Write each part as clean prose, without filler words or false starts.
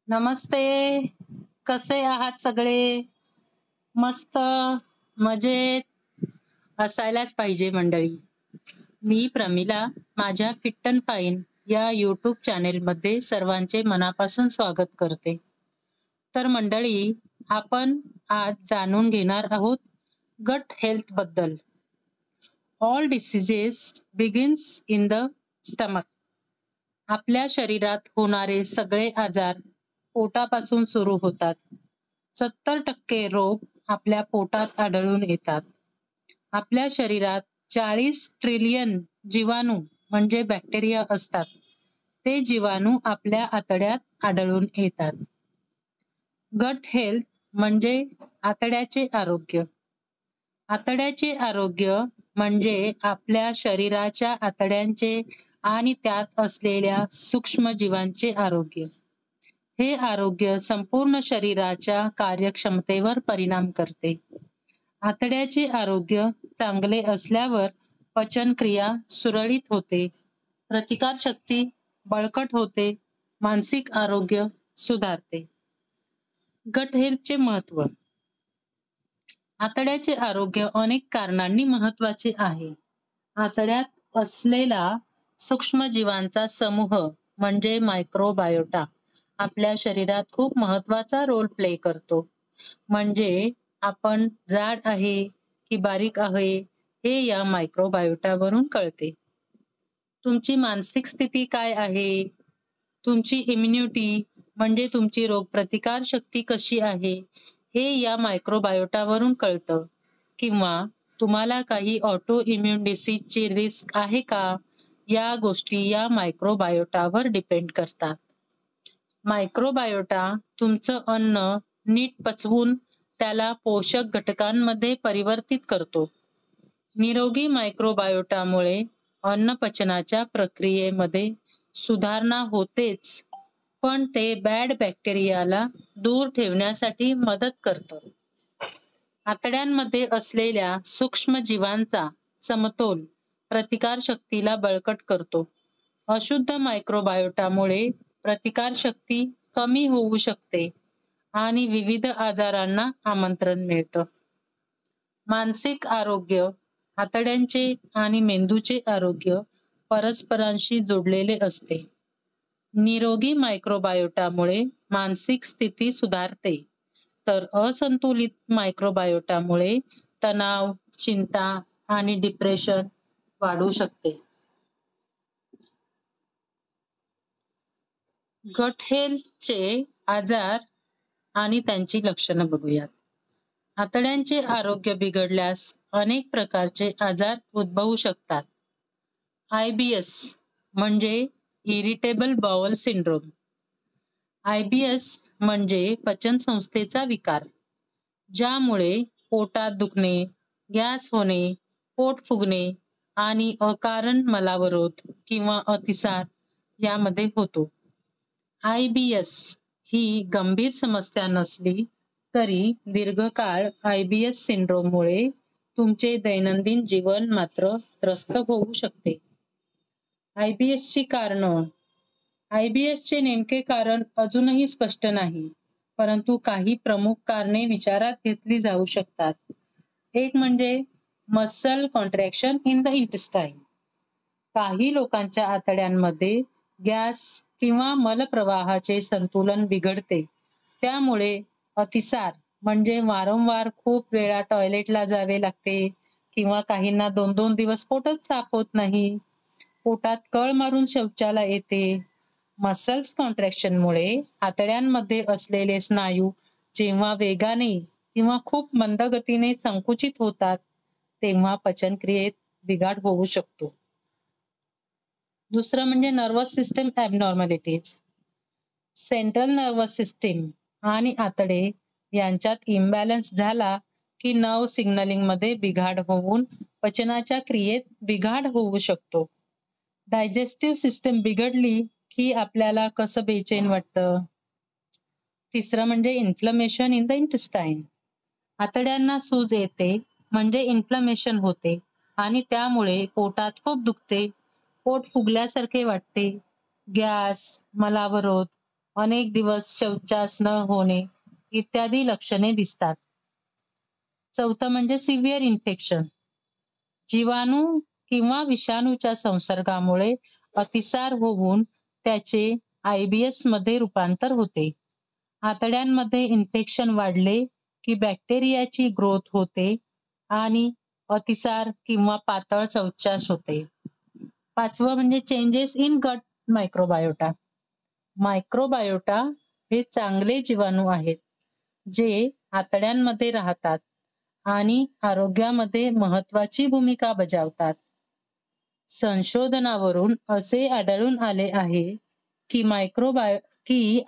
नमस्ते. कसे आहात सगळे? मस्त, मजेत असायलाच पाहिजे मंडळी. मी प्रमिला माझ्या फिट अँड फाईन या यूट्यूब चॅनेलमध्ये सर्वांचे मनापासून स्वागत करते. तर मंडळी, आपण आज जाणून घेणार आहोत गट हेल्थ बद्दल. All diseases begins in the stomach. आपल्या शरीरात होणारे सगळे आजार पोटापासून सुरू होतात. 70% रोग आपल्या पोटात आढळून येतात. आपल्या शरीरात 40 ट्रिलियन जीवाणू म्हणजे बॅक्टेरिया असतात. ते जीवाणू आपल्या आतड्यात आढळून येतात. गट हेल्थ म्हणजे आतड्याचे आरोग्य. आतड्याचे आरोग्य म्हणजे आपल्या शरीराच्या आतड्यांचे आणि त्यात असलेल्या सूक्ष्म जीवांचे आरोग्य. हे आरोग्य संपूर्ण शरीराच्या कार्यक्षमतेवर परिणाम करते. आतड्याचे आरोग्य चांगले असल्यावर पचनक्रिया सुरळीत होते, प्रतिकारशक्ती बळकट होते, मानसिक आरोग्य सुधारते. गट हेल्थचे महत्त्व. आतड्याचे आरोग्य अनेक कारणांनी महत्त्वाचे आहे. आतड्यात असलेला सूक्ष्मजीवांचा समूह म्हणजे मायक्रोबायोटा आपल्या शरीरात खूप महत्त्वाचा रोल प्ले करतो. म्हणजे आपण जाड आहे की बारीक आहे हे या मायक्रोबायोटावरून कळते. तुमची मानसिक स्थिती काय आहे, तुमची इम्युनिटी म्हणजे तुमची रोगप्रतिकार शक्ती कशी आहे हे या मायक्रोबायोटावरून कळतं. किंवा तुम्हाला काही ऑटो इम्युन डिसीजची रिस्क आहे का, या गोष्टी या मायक्रोबायोटावर डिपेंड करतात. मायक्रोबायोटा तुमचं अन्न नीट पचवून त्याला पोषक घटकांमध्ये परिवर्तित करतो. निरोगी मायक्रोबायोटामुळे अन्नपचनाच्या प्रक्रियेमध्ये सुधारणा होतेच, पण ते बॅड बॅक्टेरियाला दूर ठेवण्यासाठी मदत करतं. आतड्यांमध्ये असलेल्या सूक्ष्म जीवांचा समतोल प्रतिकारशक्तीला बळकट करतो. अशुद्ध मायक्रोबायोटामुळे प्रतिकारशक्ती कमी होऊ शकते आणि विविध आजारांना आमंत्रण मिळतं. मानसिक आरोग्य. आतड्यांचे आणि मेंदूचे आरोग्य परस्परांशी जोडलेले असते. निरोगी मायक्रोबायोटामुळे मानसिक स्थिती सुधारते, तर असंतुलित मायक्रोबायोटामुळे तणाव, चिंता आणि डिप्रेशन वाढू शकते. गट हेल्थचे आजार आणि त्यांची लक्षणं बघूयात. आतड्यांचे आरोग्य बिघडल्यास अनेक प्रकारचे आजार उद्भवू शकतात. IBS म्हणजे इरिटेबल बाउल सिंड्रोम. IBS म्हणजे पचनसंस्थेचा विकार, ज्यामुळे पोटात दुखणे, गॅस होणे, पोट फुगणे आणि अकारण मलावरोध किंवा अतिसार यामध्ये होतो. IBS ही गंभीर समस्या नसली तरी दीर्घकाळ IBS सिंड्रोममुळे तुमचे दैनंदिन जीवन मात्र त्रस्त होऊ शकते. IBS ची कारणं. IBS चे नेमके कारण अजूनही स्पष्ट नाही, परंतु काही प्रमुख कारणे विचारात घेतली जाऊ शकतात. एक म्हणजे muscle contraction in the intestine. काही लोकांच्या आतड्यांमध्ये गॅस किंवा मलप्रवाहाचे संतुलन बिघडते. त्यामुळे अतिसार म्हणजे वारंवार खूप वेळा टॉयलेटला जावे लागते किंवा काहींना 2-2 दिवस पोटच साफ होत नाही. पोटात कळ मारून शौचाला येते. मसल्स कॉन्ट्रॅक्शनमुळे आतड्यांमध्ये असलेले स्नायू जेव्हा वेगाने किंवा खूप मंद गतीने संकुचित होतात, तेव्हा पचनक्रियेत बिघाड होऊ शकतो. दुसरं म्हणजे nervous system ॲबनॉर्मॅलिटीज. Central nervous system आणि आतडे यांच्यात इम्बॅलन्स झाला की नर्व सिग्नलिंगमध्ये बिघाड होऊन पचनाच्या क्रियेत बिघाड होऊ शकतो. डायजेस्टिव्ह सिस्टम बिघडली की आपल्याला कसं बेचैन वाटतं. तिसरं म्हणजे इन्फ्लमेशन इन द इंटेस्टाईन. आतड्यांना सूज येते म्हणजे इन्फ्लमेशन होते आणि त्यामुळे पोटात खूप दुखते, पोट फुगल्यासारखे वाटते, गॅस, मलावरोध अनेक दिवस शौचास न होणे इत्यादी लक्षणे दिसतात. चौथं म्हणजे सिव्हिअर इन्फेक्शन. जीवाणू किंवा विषाणूच्या संसर्गामुळे अतिसार होऊन त्याचे IBS मध्ये रूपांतर होते. आतड्यांमध्ये इन्फेक्शन वाढले की बॅक्टेरियाची ग्रोथ होते आणि अतिसार किंवा पातळ शौचास होते. पाचवं म्हणजे चेंजेस इन गट मायक्रोबायोटा. मायक्रोबायोटा हे चांगले जीवाणू आहेत जे आतड्यांमध्ये राहतात आणि आरोग्यामध्ये महत्वाची भूमिका बजावतात. संशोधनावरून असे आढळून आले आहे की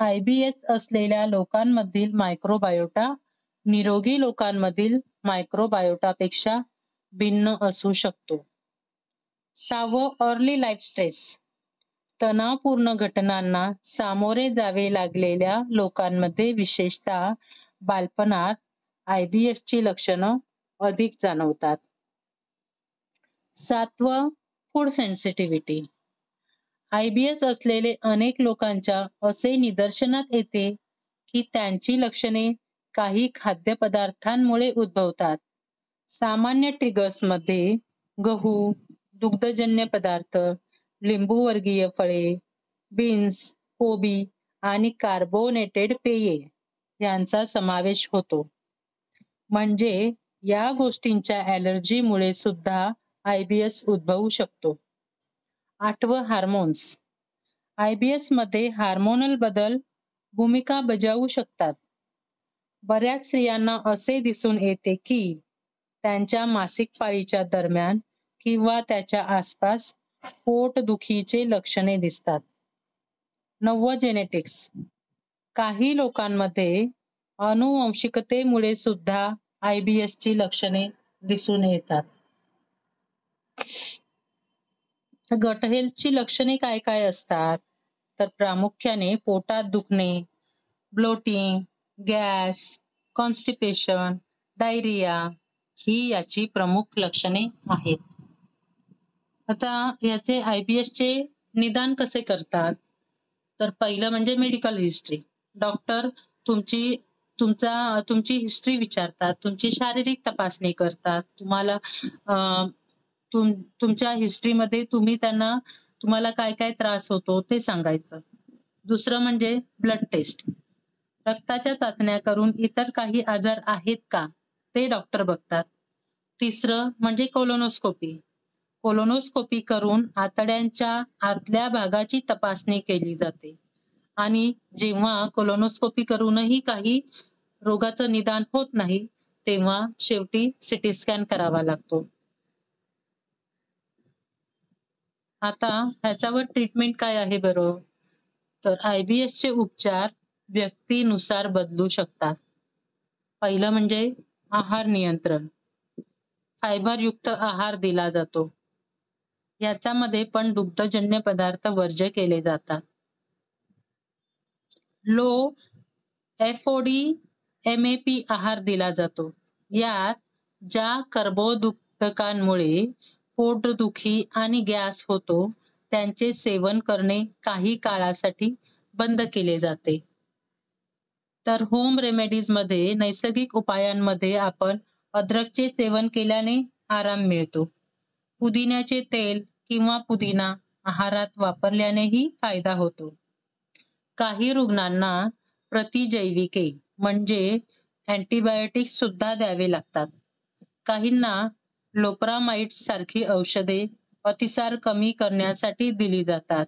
IBS असलेल्या लोकांमधील मायक्रोबायोटा निरोगी लोकांमधील मायक्रोबायोटापेक्षा भिन्न असू शकतो. 6वं अर्ली लाईफ स्ट्रेस. तणावपूर्ण घटनांना सामोरे जावे लागलेल्या लोकांमध्ये विशेषतः बालपणात IBS ची लक्षणं अधिक जाणवतात. 7वं फूड सेन्सिटिव्हिटी. IBS असलेले अनेक लोकांच्या असे निदर्शनात येते की त्यांची लक्षणे काही खाद्यपदार्थांमुळे उद्भवतात. सामान्य ट्रिगर्समध्ये गहू, दुग्धजन्य पदार्थ, लिंबूवर्गीय फळे, बीन्स, कोबी आणि कार्बोनेटेड पेये यांचा समावेश होतो. म्हणजे या गोष्टींच्या ॲलर्जीमुळे सुद्धा IBS उद्भवू शकतो. 8वं हार्मोन्स. IBS मध्ये हार्मोनल बदल भूमिका बजावू शकतात. बऱ्याच स्त्रियांना असे दिसून येते की त्यांच्या मासिक पाळीच्या दरम्यान किंवा त्याच्या आसपास पोटदुखीचे लक्षणे दिसतात. 9वं जेनेटिक्स. काही लोकांमध्ये अनुवंशिकतेमुळे सुद्धा IBS ची लक्षणे दिसून येतात. गट हेल्थची लक्षणे काय काय असतात तर प्रामुख्याने पोटात दुखणे, ब्लोटिंग, गॅस, कॉन्स्टिपेशन, डायरिया ही याची प्रमुख लक्षणे आहेत. आता याचे IBS चे निदान कसे करतात तर पहिलं म्हणजे मेडिकल हिस्ट्री. डॉक्टर तुमची हिस्ट्री विचारतात, तुमची शारीरिक तपासणी करतात, तुम्हाला तुमच्या हिस्ट्रीमध्ये तुम्हाला काय काय त्रास होतो ते सांगायचं. दुसरं म्हणजे ब्लड टेस्ट. रक्ताच्या चाचण्या करून इतर काही आजार आहेत का ते डॉक्टर बघतात. तिसरं म्हणजे कोलोनोस्कोपी. कोलोनोस्कोपी करून आतड्यांच्या आतल्या भागाची तपासणी केली जाते आणि जेव्हा कोलोनोस्कोपी करूनही काही रोगाचं निदान होत नाही तेव्हा शेवटी CT स्कॅन करावा लागतो. आता ह्याच्यावर ट्रीटमेंट काय आहे बरं तर IBS चे उपचार व्यक्तीनुसार बदलू शकतात. पहिलं म्हणजे आहार नियंत्रण. फायबरयुक्त आहार दिला जातो. याच्यामध्ये पण दुग्धजन्य पदार्थ वर्ज्य केले जातात. लो FOD MAP आहार दिला जातो. यात ज्या कर्बोदकांमुळे पोटदुखी आणि गॅस होतो त्यांचे सेवन करणे काही काळासाठी बंद केले जाते. तर होम रेमेडीज मध्ये नैसर्गिक उपायांमध्ये आपण अद्रकचे सेवन केल्याने आराम मिळतो. पुदिन्याचे तेल किंवा पुदिना आहारात वापरल्यानेही फायदा होतो. काही रुग्णांना प्रतिजैविके म्हणजे अँटीबायोटिक्स सुद्धा द्यावे लागतात. काहींना लोपरामाइड सारखी औषधे अतिसार कमी करण्यासाठी दिली जातात.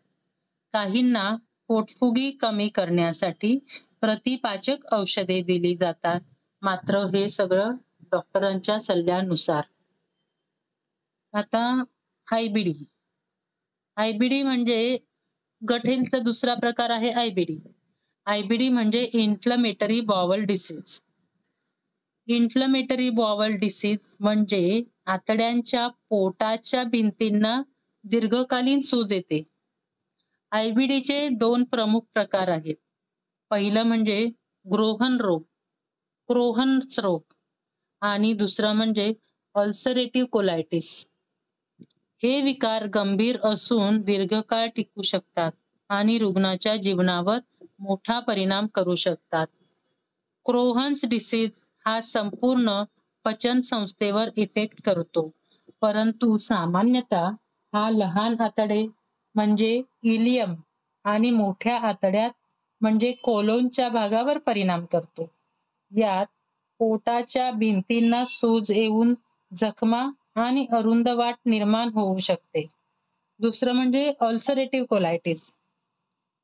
काहींना पोटफुगी कमी करण्यासाठी प्रतिपाचक औषधे दिली जातात. मात्र हे सगळं डॉक्टरांच्या सल्ल्यानुसार. आता IBD म्हणजे गट हेल्थचा दुसरा प्रकार आहे IBD म्हणजे inflammatory bowel disease. Inflammatory bowel disease म्हणजे आतड्यांच्या पोटाच्या भिंतींना दीर्घकालीन सूज येते. IBD चे 2 प्रमुख प्रकार आहेत. पहिलं म्हणजे क्रोहन्स रोग आणि दुसरा म्हणजे अल्सरेटिव्ह कोलायटिस. हे विकार गंभीर असून दीर्घकाळ टिकू शकतात आणि रुग्णाच्या जीवनावर मोठा परिणाम करू शकतात. क्रोहन्स डिसीज हा संपूर्ण पचन संस्थेवर इफेक्ट करतो, परंतु सामान्यतः हा लहान आतडे म्हणजे इलियम आणि मोठ्या आतड्यात म्हणजे कोलोनच्या भागावर परिणाम करतो. यात पोटाच्या भिंतींना सूज येऊन जखमा आणि अरुंद वाट निर्माण होऊ शकते. दुसरं म्हणजे अल्सरेटिव्ह कोलायटिस.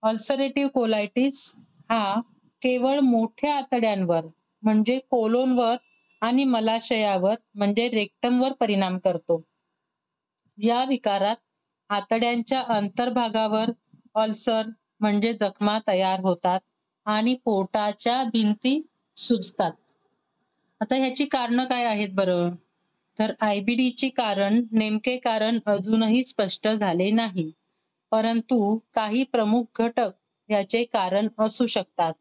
अल्सरेटिव्ह कोलायटिस हा केवळ मोठ्या आतड्यांवर म्हणजे कोलोनवर आणि मलाशयावर म्हणजे रेक्टमवर परिणाम करतो. या विकारात आतड्यांच्या अंतर्भागावर अल्सर म्हणजे जखमा तयार होतात आणि पोटाच्या भिंती सुजतात. आता ह्याची कारणं काय आहेत बरं? तर आयबीडीची नेमके कारण अजूनही स्पष्ट झाले नाही, परंतु काही प्रमुख घटक याचे कारण असू शकतात.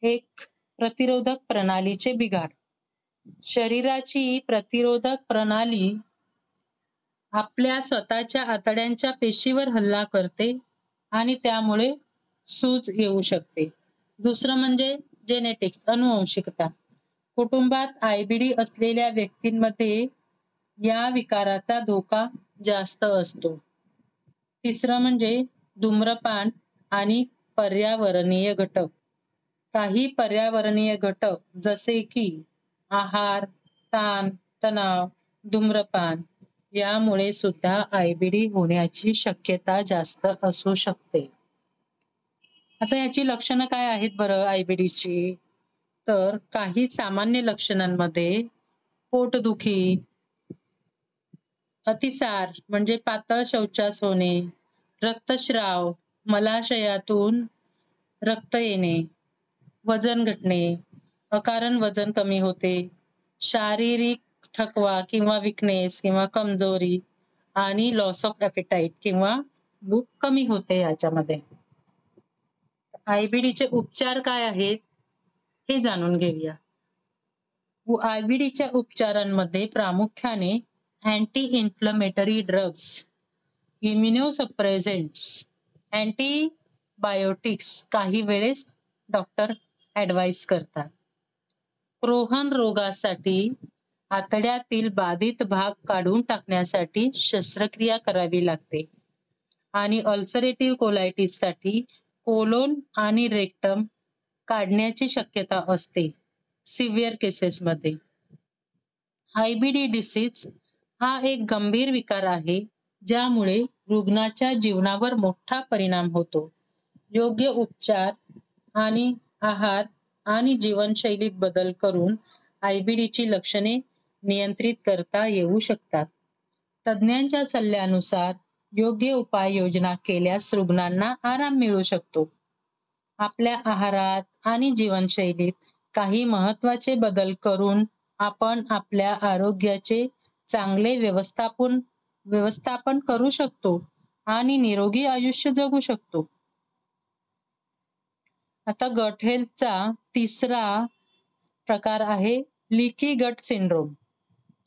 एक, प्रतिरोधक प्रणालीचे बिघाड. शरीराची प्रतिरोधक प्रणाली आपल्या स्वतःच्या आतड्यांच्या पेशीवर हल्ला करते आणि त्यामुळे सूज येऊ शकते. दुसरं म्हणजे जेनेटिक्स, अनुवंशिकता. कुटुंबात आयबीडी असलेल्या व्यक्तींमध्ये या विकाराचा धोका जास्त असतो. तिसरं म्हणजे धूम्रपान आणि पर्यावरणीय घटक. काही पर्यावरणीय घटक जसे की आहार, ताण, तणाव, धूम्रपान यामुळे सुद्धा आयबीडी होण्याची शक्यता जास्त असू शकते. आता याची लक्षणं काय आहेत बरं आयबीडीची? तर काही सामान्य लक्षणांमध्ये पोटदुखी, अतिसार म्हणजे पातळ शौचास होणे, रक्तस्राव, मलाशयातून रक्त येणे, वजन घटणे, अकारण वजन कमी होते, शारीरिक थकवा किंवा विकनेस किंवा कमजोरी आणि लॉस ऑफ ॲपेटाईट किंवा भूक कमी होते याच्यामध्ये. आयबीडीचे उपचार काय आहेत हे जाणून घेऊया. आयबीडीच्या उपचारांमध्ये प्रामुख्याने अँटी इन्फ्लमेटरी ड्रग्स, इम्युनोसप्रेसेंट्स, अँटीबायोटिक्स काही वेळेस डॉक्टर ॲडवाइस करतात. क्रोहन रोगासाठी आतड्यातील बाधित भाग काढून टाकण्यासाठी शस्त्रक्रिया करावी लागते आणि अल्सरेटिव्ह कोलायटिससाठी कोलोन आणि रेक्टम काढण्याची शक्यता असते सिव्हिअर केसेसमध्ये. आयबीडी डिसीज हा एक गंभीर विकार आहे ज्यामुळे रुग्णाच्या जीवनावर मोठा परिणाम होतो. योग्य उपचार आणि आहार आणि जीवनशैलीत बदल करून आयबीडीची लक्षणे नियंत्रित करता येऊ शकतात. तज्ज्ञांच्या सल्ल्यानुसार योग्य उपाययोजना केल्यास रुग्णांना आराम मिळू शकतो. आपल्या आहारात आणि जीवनशैलीत काही महत्त्वाचे बदल करून आपण आपल्या आरोग्याचे चांगले व्यवस्थापन करू शकतो आणि निरोगी आयुष्य जगू शकतो. आता गट हेल्थचा तिसरा प्रकार आहे लीकी गट सिंड्रोम.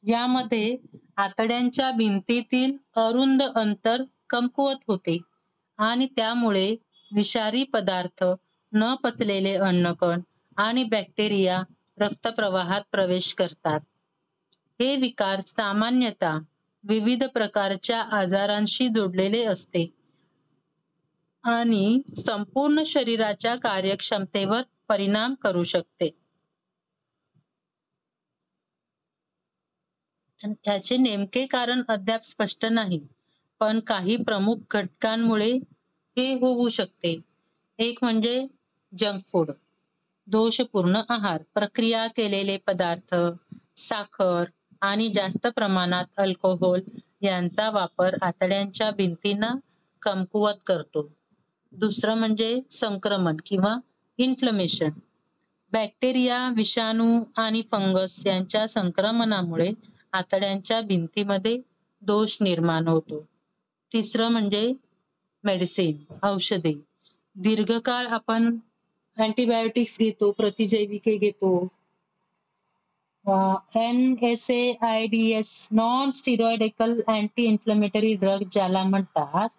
यामध्ये आतड्यांच्या भिंतीतील अरुंद अंतर कमकुवत होते आणि त्यामुळे विषारी पदार्थ, न पचलेले अन्नकण आणि बॅक्टेरिया रक्तप्रवाहात प्रवेश करतात. हे विकार सामान्यतः विविध प्रकारच्या आजारांशी जोडलेले असते आणि संपूर्ण शरीराच्या कार्यक्षमतेवर परिणाम करू शकते. त्याचे नेमके कारण अद्याप स्पष्ट नाही, पण काही प्रमुख घटकांमुळे हे होऊ शकते. एक म्हणजे जंक फूड, दोषपूर्ण आहार, प्रक्रिया केलेले पदार्थ, साखर आणि जास्त प्रमाणात अल्कोहोल यांचा वापर आतड्यांच्या भिंतींना कमकुवत करतो. दुसरं म्हणजे संक्रमण किंवा इन्फ्लमेशन. बॅक्टेरिया, विषाणू आणि फंगस यांच्या संक्रमणामुळे आतड्यांच्या भिंतीमध्ये दोष निर्माण होतो. तिसरं म्हणजे मेडिसिन, औषधे. दीर्घकाळ आपण अँटीबायोटिक्स घेतो, प्रतिजैविके घेतो, NSAIDs non steroidal anti inflammatory drug ज्याला म्हणतात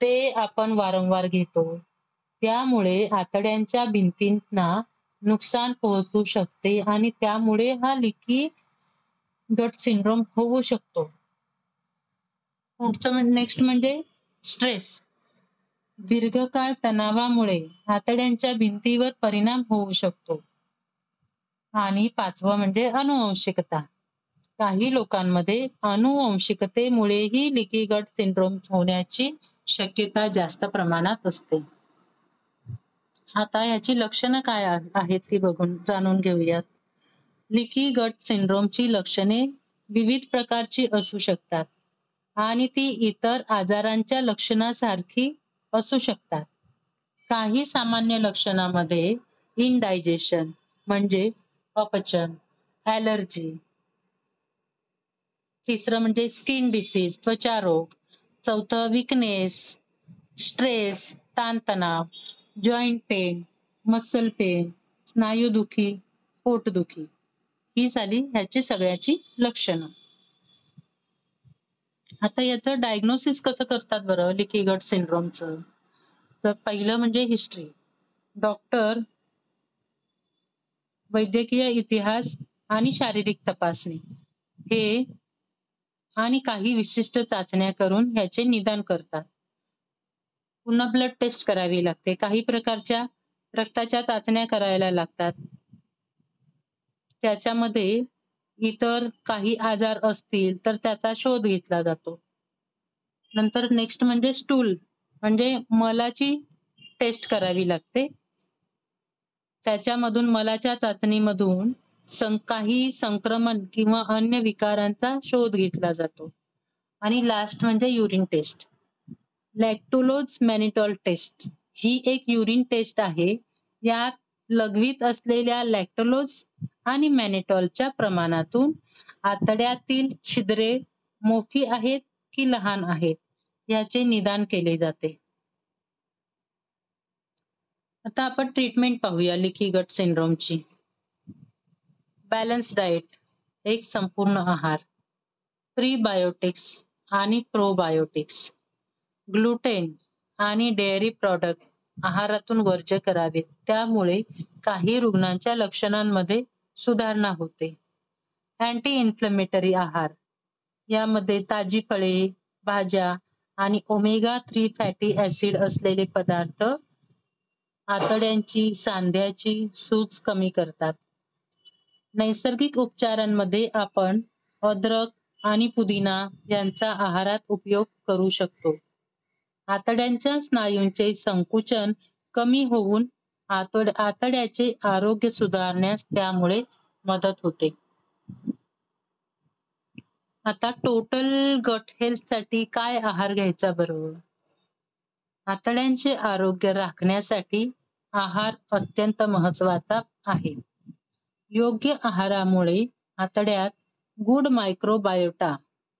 ते आपण वारंवार घेतो. त्यामुळे आतड्यांच्या भिंतींना नुकसान पोहोचू शकते आणि त्यामुळे हा लिकी गट सिंड्रोम होऊ शकतो. पुढचं नेक्स्ट म्हणजे स्ट्रेस. दीर्घकाळ तणावामुळे आतड्यांच्या भिंतीवर परिणाम होऊ शकतो. आणि पाचवं म्हणजे अनुवंशिकता. काही लोकांमध्ये अनुवंशिकतेमुळेही लिकी गट सिंड्रोम होण्याची शक्यता जास्त प्रमाणात असते. आता याची लक्षणं काय आहेत ती जाणून घेऊयात. लिकी गट सिंड्रोमची लक्षणे विविध प्रकारची असू शकतात आणि ती इतर आजारांच्या लक्षणासारखी असू शकतात. काही सामान्य लक्षणामध्ये इनडायजेशन म्हणजे अपचन, ॲलर्जी. तिसरं म्हणजे स्किन डिसीज, त्वचारोग. चौथं विकनेस, स्ट्रेस, ताणतणाव, जॉईंट पेन, मसल पेन, स्नायुदुखी, पोटदुखी. ही झाली ह्याची सगळ्याची लक्षणं. आता याचं डायग्नोसिस कसं करतात बरं लिकी गट सिंड्रोमचं? तर पहिलं म्हणजे हिस्ट्री. डॉक्टर वैद्यकीय इतिहास आणि शारीरिक तपासणी हे आणि काही विशिष्ट चाचण्या करून ह्याचे निदान करतात. पुन्हा ब्लड टेस्ट करावी लागते. काही प्रकारच्या रक्ताच्या चाचण्या करायला लागतात. त्याच्यामध्ये इतर काही आजार असतील तर त्याचा शोध घेतला जातो. नंतर नेक्स्ट म्हणजे स्टूल म्हणजे मलाची टेस्ट करावी लागते. त्याच्यामधून मलाच्या चाचणीमधून काही संक्रमण किंवा अन्य विकारांचा शोध घेतला जातो. आणि लास्ट म्हणजे युरिन टेस्ट. लॅक्टोलोज मॅनिटॉल टेस्ट ही एक युरिन टेस्ट आहे. यात लघवीत असलेल्या लॅक्टोलोज आणि मॅनिटॉलच्या प्रमाणातून आतड्यातील छिद्रे मोठी आहेत की लहान आहेत याचे निदान केले जाते. आता आपण ट्रीटमेंट पाहूया लिकी गट सिंड्रोमची. बॅलन्स डाएट एक संपूर्ण आहार, प्रीबायोटिक्स आणि प्रोबायोटिक्स, ग्लुटेन आणि डेअरी प्रॉडक्ट आहारातून वर्ज्य करावे. त्यामुळे काही रुग्णांच्या लक्षणांमध्ये सुधारणा होते. अँटी इन्फ्लेमेटरी आहार यामध्ये ताजी फळे, भाज्या आणि ओमेगा 3 फॅटी ऍसिड असलेले पदार्थ आतड्यांची सांध्याची सूज कमी करतात. नैसर्गिक उपचारांमध्ये आपण अद्रक आणि पुदिना यांचा आहारात उपयोग करू शकतो. आतड्यांच्या स्नायूंचे संकुचन कमी होऊन आतड्याचे आरोग्य सुधारण्यास त्यामुळे मदत होते. आता टोटल गट हेल्थसाठी काय आहार घ्यायचा बरोबर? आतड्यांचे आरोग्य राखण्यासाठी आहार अत्यंत महत्वाचा आहे. योग्य आहारामुळे आतड्यात गुड मायक्रोबायोटा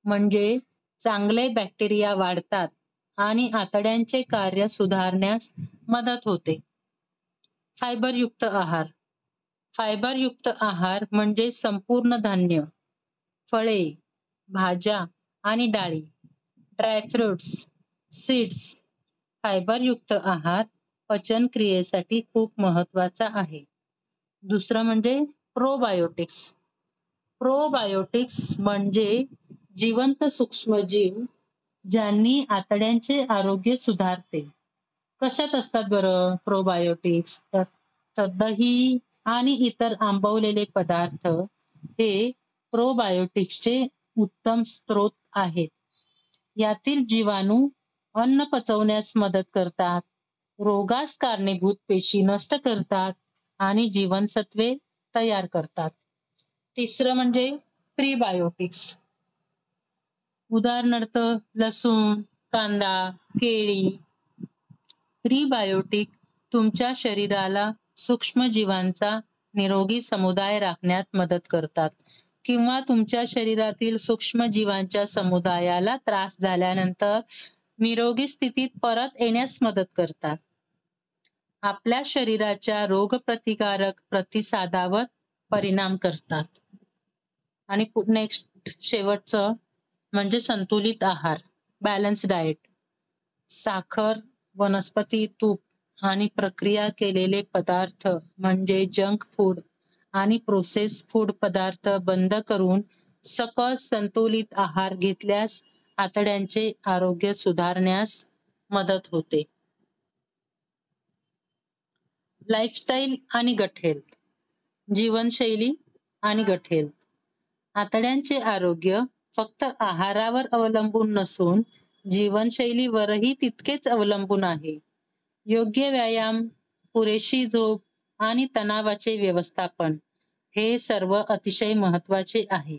म्हणजे चांगले बॅक्टेरिया वाढतात आणि आतड्यांचे कार्य सुधारण्यास मदत होते. फायबरयुक्त आहार. फायबरयुक्त आहार म्हणजे संपूर्ण धान्य, फळे, भाज्या आणि डाळी, ड्रायफ्रुट्स, सीड्स. फायबरयुक्त आहार पचन क्रियेसाठी खूप महत्वाचा आहे. दुसरं म्हणजे प्रोबायोटिक्स. प्रोबायोटिक्स म्हणजे जिवंत सूक्ष्मजीव ज्यांनी आतड्यांचे आरोग्य सुधारते. कशात असतात बरं प्रोबायोटिक्स? तर दही आणि इतर आंबवलेले पदार्थ हे प्रोबायोटिक्सचे उत्तम स्रोत आहेत. यातील जीवाणू अन्न पचवण्यास मदत करतात, रोगास कारणीभूत पेशी नष्ट करतात आणि जीवनसत्वे तयार करतात. तिसरं म्हणजे प्रीबायोटिक्स. उदाहरणार्थ लसूण, कांदा, केळी. प्रीबायोटिक तुमच्या शरीराला सूक्ष्मजीवांचा निरोगी समुदाय राखण्यात मदत करतात किंवा तुमच्या शरीरातील सूक्ष्मजीवांच्या समुदायाला त्रास झाल्यानंतर निरोगी स्थितीत परत येण्यास मदत करतात. आपल्या शरीराच्या रोगप्रतिकारक प्रतिसादावर परिणाम करतात. आणि नेक्स्ट शेवटचं म्हणजे संतुलित आहार, बॅलन्स डाएट. साखर, वनस्पती तूप आणि प्रक्रिया केलेले पदार्थ म्हणजे जंक फूड आणि प्रोसेस फूड पदार्थ बंद करून सकस संतुलित आहार घेतल्यास आतड्यांचे आरोग्य सुधारण्यास मदत होते. लाईफस्टाईल आणि गट हेल्थ. जीवनशैली आणि गट हेल्थ. आतड्यांचे आरोग्य फक्त आहारावर अवलंबून नसून जीवनशैलीवरही तितकेच अवलंबून आहे. योग्य व्यायाम, पुरेशी झोप आणि तणावाचे व्यवस्थापन हे सर्व अतिशय महत्त्वाचे आहे.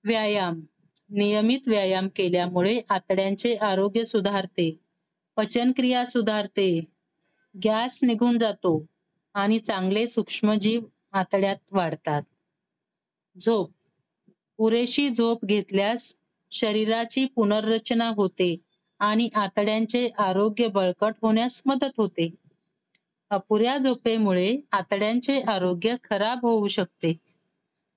व्यायाम. नियमित व्यायाम केल्यामुळे आतड्यांचे आरोग्य सुधारते, पचनक्रिया सुधारते, गॅस निघून जातो आणि चांगले सूक्ष्मजीव आतड्यात वाढतात. झोप. पुरेशी झोप घेतल्यास शरीराची पुनर्रचना होते आणि आतड्यांचे आरोग्य बळकट होण्यास मदत होते. अपुऱ्या झोपेमुळे आतड्यांचे आरोग्य खराब होऊ शकते.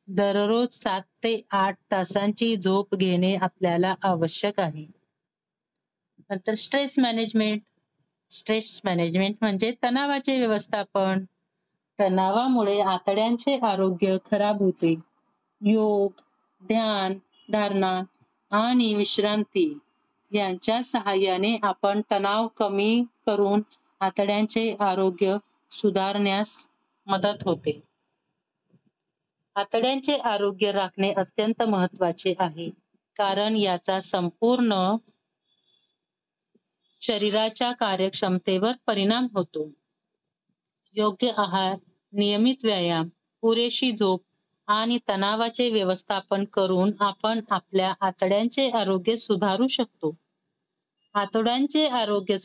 दररोज 7 ते 8 तासांची झोप घेणे आपल्याला आवश्यक आहे. नंतर स्ट्रेस मॅनेजमेंट. स्ट्रेस मॅनेजमेंट म्हणजे तणावाचे व्यवस्थापन. तणावामुळे आतड्यांचे आरोग्य खराब होते. योग, ध्यान, धारणा आणि विश्रांती यांच्या सहाय्याने आपण तणाव कमी करून आतड्यांचे आरोग्य सुधारण्यास मदत होते. आतड्यांचे आरोग्य राखणे अत्यंत महत्त्वाचे आहे, कारण याचा संपूर्ण शरीराच्या कार्यक्षमतेवर परिणाम होतो. योग्य आहार, नियमित व्यायाम, पुरेशी झोप आणि तणावाचे व्यवस्थापन करून आपण आपल्या आतड्यांचे आरोग्य सुधारू शकतो. आतड्यांचे आरोग्य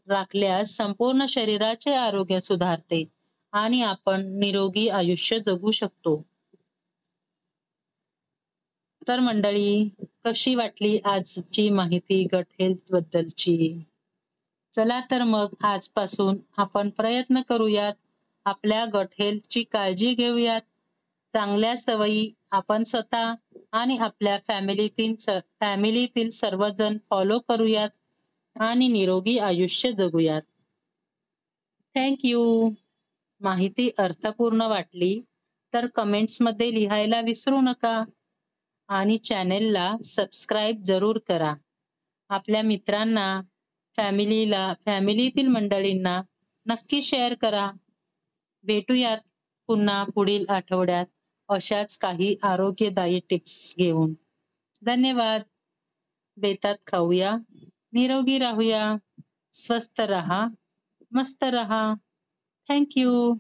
राखल्यास संपूर्ण शरीराचे आरोग्य सुधारते आणि आपण निरोगी आयुष्य जगू शकतो. तर मंडळी, कशी वाटली आजची माहिती गट हेल्थ बद्दलची? चला तर मग आजपासून आपण प्रयत्न करूयात, आपल्या गट हेल्थची काळजी घेऊयात. चांगल्या सवयी आपण स्वतः आणि आपल्या फॅमिलीतील सर्वजण फॉलो करूयात आणि निरोगी आयुष्य जगूयात. Thank you. माहिती अर्थपूर्ण वाटली तर कमेंट्समध्ये लिहायला विसरू नका आणि चॅनेलला सबस्क्राईब जरूर करा. आपल्या मित्रांना, फॅमिलीतील मंडळींना नक्की शेअर करा. भेटूयात पुन्हा पुढील आठवड्यात अशाच काही आरोग्यदायी टिप्स घेऊन. धन्यवाद. बेतात खाऊया, निरोगी राहूया, स्वस्थ रहा, मस्त रहा. Thank you.